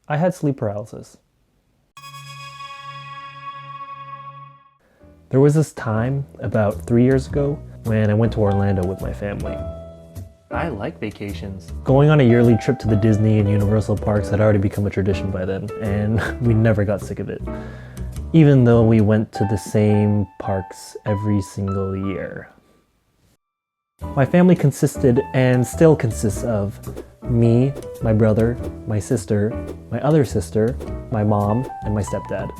I had sleep paralysis. There was this time, about 3 years ago, when I went to Orlando with my family. I like vacations. Going on a yearly trip to the Disney and Universal parks had already become a tradition by then, and we never got sick of it. Even though we went to the same parks every single year. My family consisted, and still consists of, me, my brother, my sister, my other sister, my mom, and my stepdad.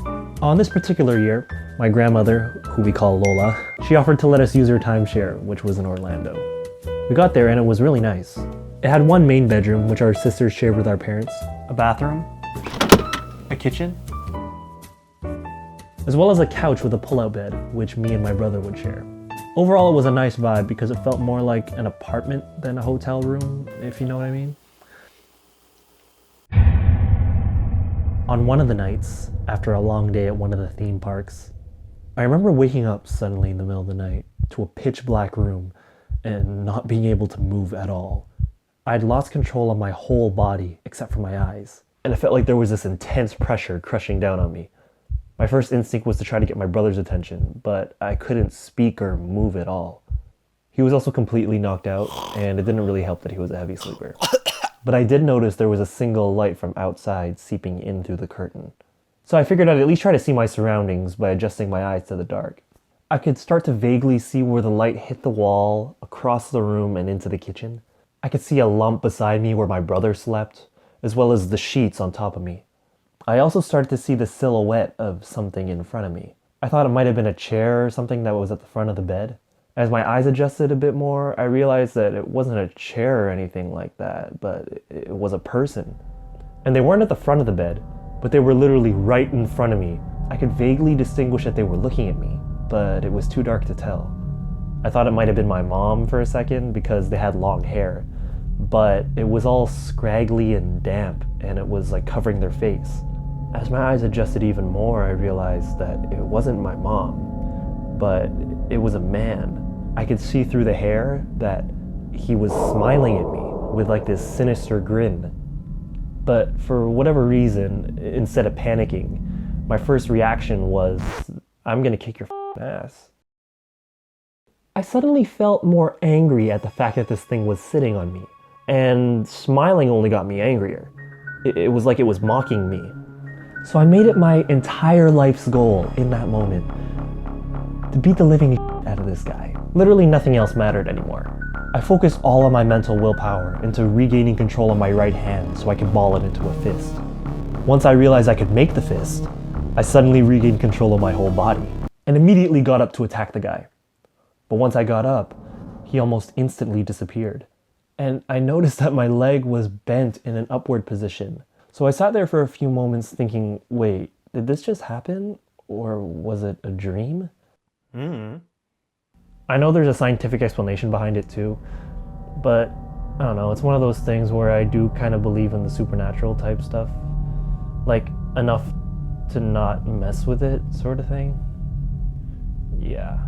On this particular year, my grandmother, who we call Lola, she offered to let us use her timeshare, which was in Orlando. We got there and it was really nice. It had one main bedroom, which our sisters shared with our parents, a bathroom, a kitchen, as well as a couch with a pull-out bed, which me and my brother would share. Overall, it was a nice vibe because it felt more like an apartment than a hotel room, if you know what I mean. On one of the nights, after a long day at one of the theme parks, I remember waking up suddenly in the middle of the night to a pitch black room and not being able to move at all. I'd lost control of my whole body except for my eyes, and it felt like there was this intense pressure crushing down on me. My first instinct was to try to get my brother's attention, but I couldn't speak or move at all. He was also completely knocked out, and it didn't really help that he was a heavy sleeper. But I did notice there was a single light from outside seeping in through the curtain. So I figured I'd at least try to see my surroundings by adjusting my eyes to the dark. I could start to vaguely see where the light hit the wall, across the room, and into the kitchen. I could see a lump beside me where my brother slept, as well as the sheets on top of me. I also started to see the silhouette of something in front of me. I thought it might have been a chair or something that was at the front of the bed. As my eyes adjusted a bit more, I realized that it wasn't a chair or anything like that, but it was a person. And they weren't at the front of the bed, but they were literally right in front of me. I could vaguely distinguish that they were looking at me, but it was too dark to tell. I thought it might have been my mom for a second because they had long hair, but it was all scraggly and damp, and it was like covering their face. As my eyes adjusted even more, I realized that it wasn't my mom, but it was a man. I could see through the hair that he was smiling at me with like this sinister grin. But for whatever reason, instead of panicking, my first reaction was, I'm gonna kick your ass. I suddenly felt more angry at the fact that this thing was sitting on me, and smiling only got me angrier. It was like it was mocking me. So I made it my entire life's goal in that moment to beat the living out of this guy. Literally nothing else mattered anymore. I focused all of my mental willpower into regaining control of my right hand so I could ball it into a fist. Once I realized I could make the fist, I suddenly regained control of my whole body and immediately got up to attack the guy. But once I got up, he almost instantly disappeared. And I noticed that my leg was bent in an upward position. So I sat there for a few moments thinking, wait, did this just happen? Or was it a dream? I know there's a scientific explanation behind it too, but I don't know, it's one of those things where I do kind of believe in the supernatural type stuff. Like, enough to not mess with it, sort of thing. Yeah.